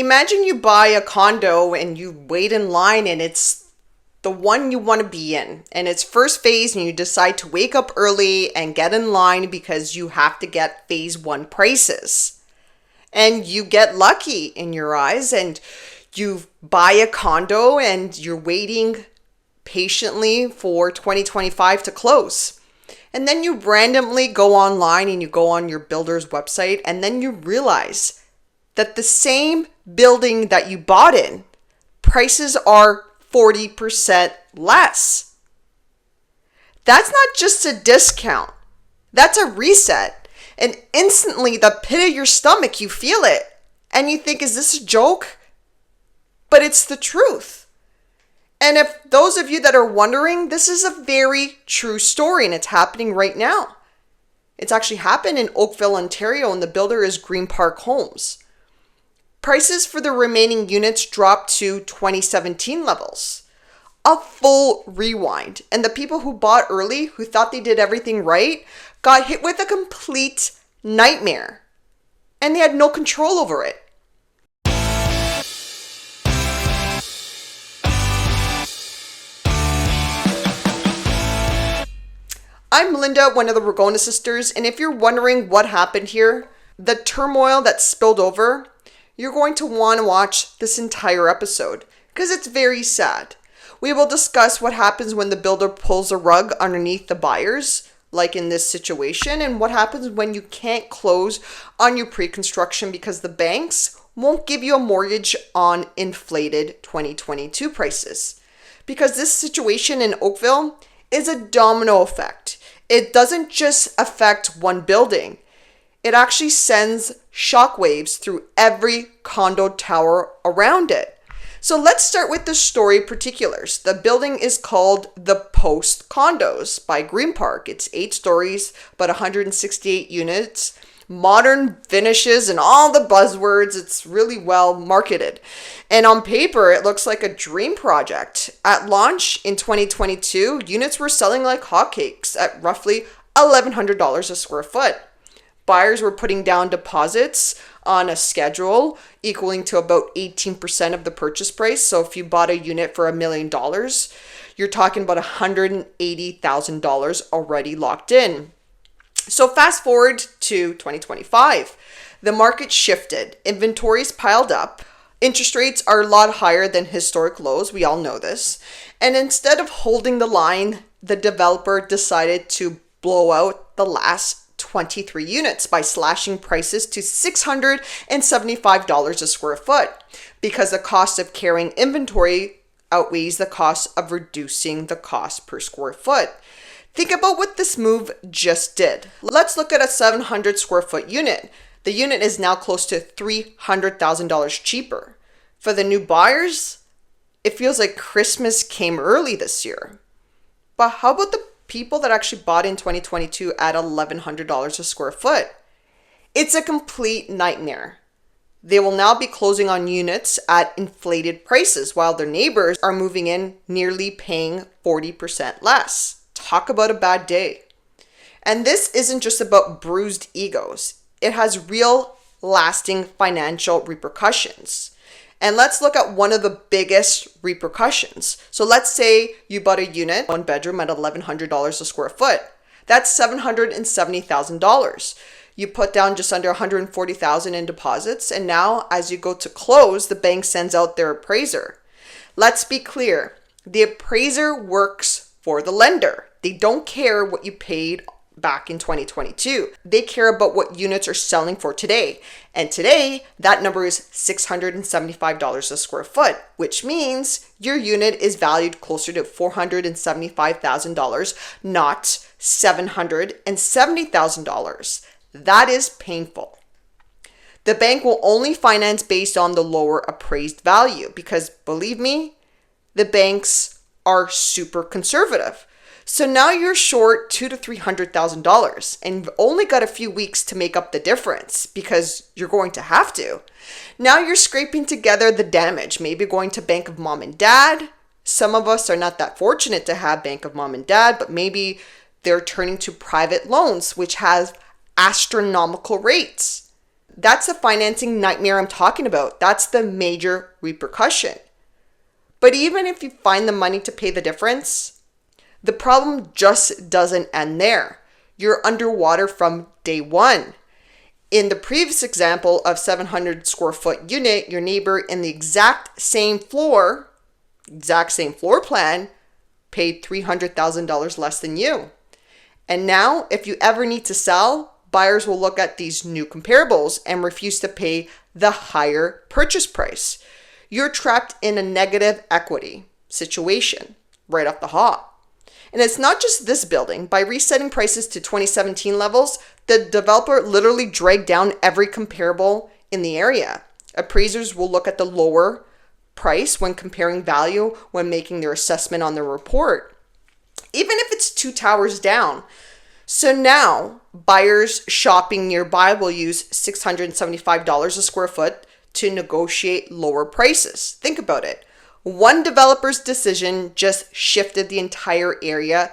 Imagine you buy a condo and you wait in line and it's the one you want to be in. And it's first phase and you decide to wake up early and get in line because you have to get phase one prices. And you get lucky in your eyes and you buy a condo and you're waiting patiently for 2025 to close. And then you randomly go online and you go on your builder's website and then you realize that the same building that you bought in, prices are 40% less. That's not just a discount. That's a reset. And instantly, the pit of your stomach, you feel it. And you think, is this a joke? But it's the truth. And if those of you that are wondering, this is a very true story and it's happening right now. It's actually happened in Oakville, Ontario, and the builder is Greenpark Homes. Prices for the remaining units dropped to 2017 levels. A full rewind. And the people who bought early, who thought they did everything right, got hit with a complete nightmare. And they had no control over it. I'm Linda, one of the Ragona Sisters, and if you're wondering what happened here, the turmoil that spilled over, you're going to want to watch this entire episode because it's very sad. We will discuss what happens when the builder pulls a rug underneath the buyers, like in this situation, and what happens when you can't close on your pre-construction because the banks won't give you a mortgage on inflated 2022 prices. Because this situation in Oakville is a domino effect. It doesn't just affect one building. It actually sends shockwaves through every condo tower around it. So let's start with the story particulars. The building is called the Post Condos by Greenpark. It's 8 stories, about 168 units, modern finishes and all the buzzwords. It's really well marketed. And on paper, it looks like a dream project. At launch in 2022, units were selling like hotcakes at roughly $1,100 a square foot. Buyers were putting down deposits on a schedule equaling to about 18% of the purchase price. So if you bought a unit for $1 million, you're talking about $180,000 already locked in. So fast forward to 2025, the market shifted, inventories piled up, interest rates are a lot higher than historic lows, we all know this, and instead of holding the line, the developer decided to blow out the last 23 units by slashing prices to $675 a square foot because the cost of carrying inventory outweighs the cost of reducing the cost per square foot. Think about what this move just did. Let's look at a 700 square foot unit. The unit is now close to $300,000 cheaper. For the new buyers, it feels like Christmas came early this year. But how about the people that actually bought in 2022 at $1,100 a square foot? It's a complete nightmare. They will now be closing on units at inflated prices while their neighbors are moving in nearly paying 40% less. Talk about a bad day. And this isn't just about bruised egos. It has real lasting financial repercussions. And let's look at one of the biggest repercussions. So let's say you bought a unit, 1 bedroom at $1,100 a square foot. That's $770,000. You put down just under $140,000 in deposits. And now as you go to close, the bank sends out their appraiser. Let's be clear. The appraiser works for the lender. They don't care what you paid back in 2022. They care about what units are selling for today. And today, that number is $675 a square foot, which means your unit is valued closer to $475,000, not $770,000. That is painful. The bank will only finance based on the lower appraised value because, believe me, the banks are super conservative. So now you're short $200,000 to $300,000 and you've only got a few weeks to make up the difference because you're going to have to. Now you're scraping together the damage, maybe going to Bank of Mom and Dad. Some of us are not that fortunate to have Bank of Mom and Dad, but maybe they're turning to private loans, which have astronomical rates. That's the financing nightmare I'm talking about. That's the major repercussion. But even if you find the money to pay the difference, the problem just doesn't end there. You're underwater from day one. In the previous example of 700 square foot unit, your neighbor in the exact same floor plan, paid $300,000 less than you. And now, if you ever need to sell, buyers will look at these new comparables and refuse to pay the higher purchase price. You're trapped in a negative equity situation right off the hop. And it's not just this building. By resetting prices to 2017 levels, the developer literally dragged down every comparable in the area. Appraisers will look at the lower price when comparing value when making their assessment on the report, even if it's 2 towers down. So now, buyers shopping nearby will use $675 a square foot to negotiate lower prices. Think about it. One developer's decision just shifted the entire area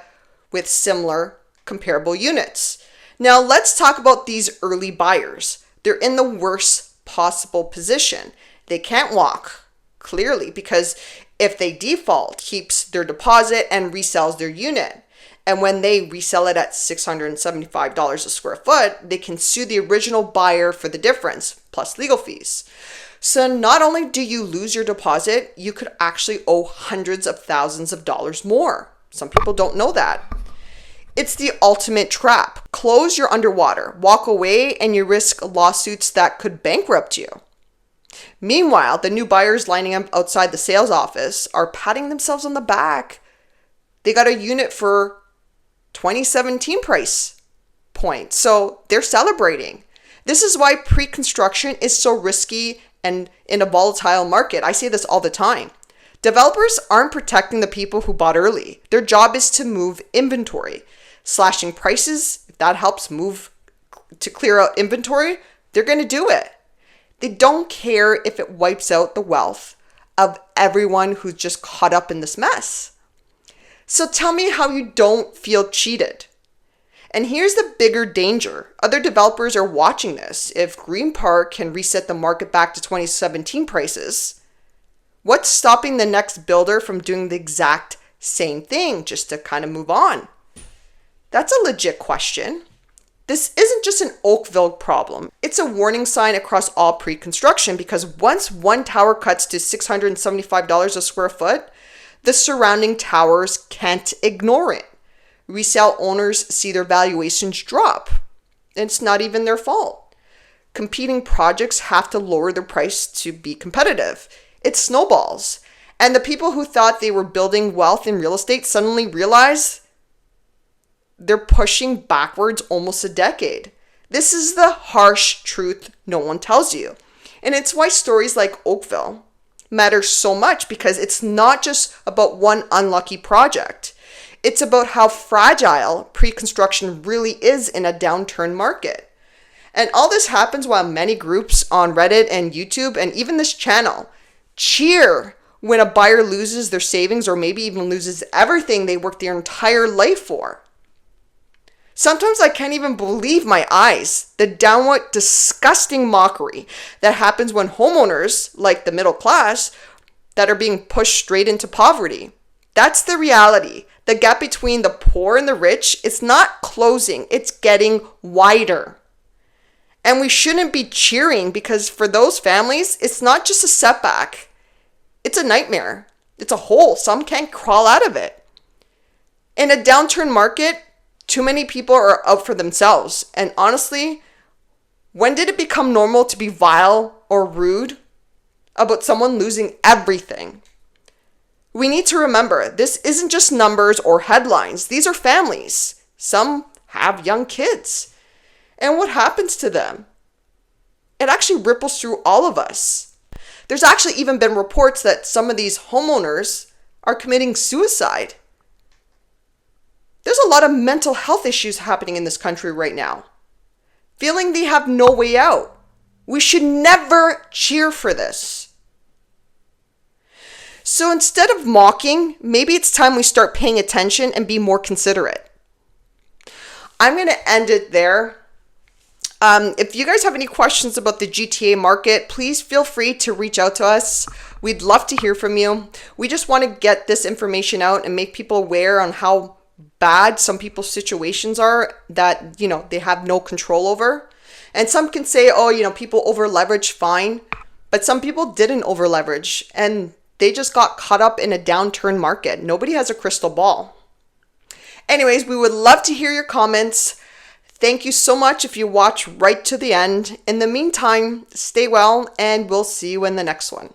with similar comparable units. Now let's talk about these early buyers. They're in the worst possible position. They can't walk, clearly, because if they default, keeps their deposit and resells their unit. And when they resell it at $675 a square foot, they can sue the original buyer for the difference, plus legal fees. So not only do you lose your deposit, you could actually owe hundreds of thousands of dollars more. Some people don't know that. It's the ultimate trap. Close, you're underwater. Walk away and you risk lawsuits that could bankrupt you. Meanwhile, the new buyers lining up outside the sales office are patting themselves on the back. They got a unit for 2017 price point, so they're celebrating. This is why pre-construction is so risky and in a volatile market. I say this all the time. Developers aren't protecting the people who bought early. Their job is to move inventory. Slashing prices, if that helps move to clear out inventory, they're going to do it. They don't care if it wipes out the wealth of everyone who's just caught up in this mess. So tell me how you don't feel cheated. And here's the bigger danger. Other developers are watching this. If Greenpark can reset the market back to 2017 prices, what's stopping the next builder from doing the exact same thing just to kind of move on? That's a legit question. This isn't just an Oakville problem. It's a warning sign across all pre-construction because once one tower cuts to $675 a square foot, the surrounding towers can't ignore it. Resale owners see their valuations drop. It's not even their fault. Competing projects have to lower their price to be competitive. It snowballs. And the people who thought they were building wealth in real estate suddenly realize they're pushing backwards almost a decade. This is the harsh truth no one tells you. And it's why stories like Oakville matter so much, because it's not just about one unlucky project. It's about how fragile pre-construction really is in a downturn market. And all this happens while many groups on Reddit and YouTube and even this channel cheer when a buyer loses their savings or maybe even loses everything they worked their entire life for. Sometimes I can't even believe my eyes, the downright disgusting mockery that happens when homeowners, like the middle class, that are being pushed straight into poverty. That's the reality. The gap between the poor and the rich, it's not closing, it's getting wider. And we shouldn't be cheering, because for those families, it's not just a setback. It's a nightmare. It's a hole. Some can't crawl out of it. In a downturn market, too many people are out for themselves. And honestly, when did it become normal to be vile or rude about someone losing everything? We need to remember, this isn't just numbers or headlines. These are families. Some have young kids. And what happens to them? It actually ripples through all of us. There's actually even been reports that some of these homeowners are committing suicide. There's a lot of mental health issues happening in this country right now. Feeling they have no way out. We should never cheer for this. So instead of mocking, maybe it's time we start paying attention and be more considerate. I'm going to end it there. If you guys have any questions about the GTA market, please feel free to reach out to us. We'd love to hear from you. We just want to get this information out and make people aware on how bad some people's situations are that, they have no control over. And some can say, oh, people over leverage, fine. But some people didn't over leverage and they just got caught up in a downturn market. Nobody has a crystal ball. Anyways, we would love to hear your comments. Thank you so much if you watch right to the end. In the meantime, stay well and we'll see you in the next one.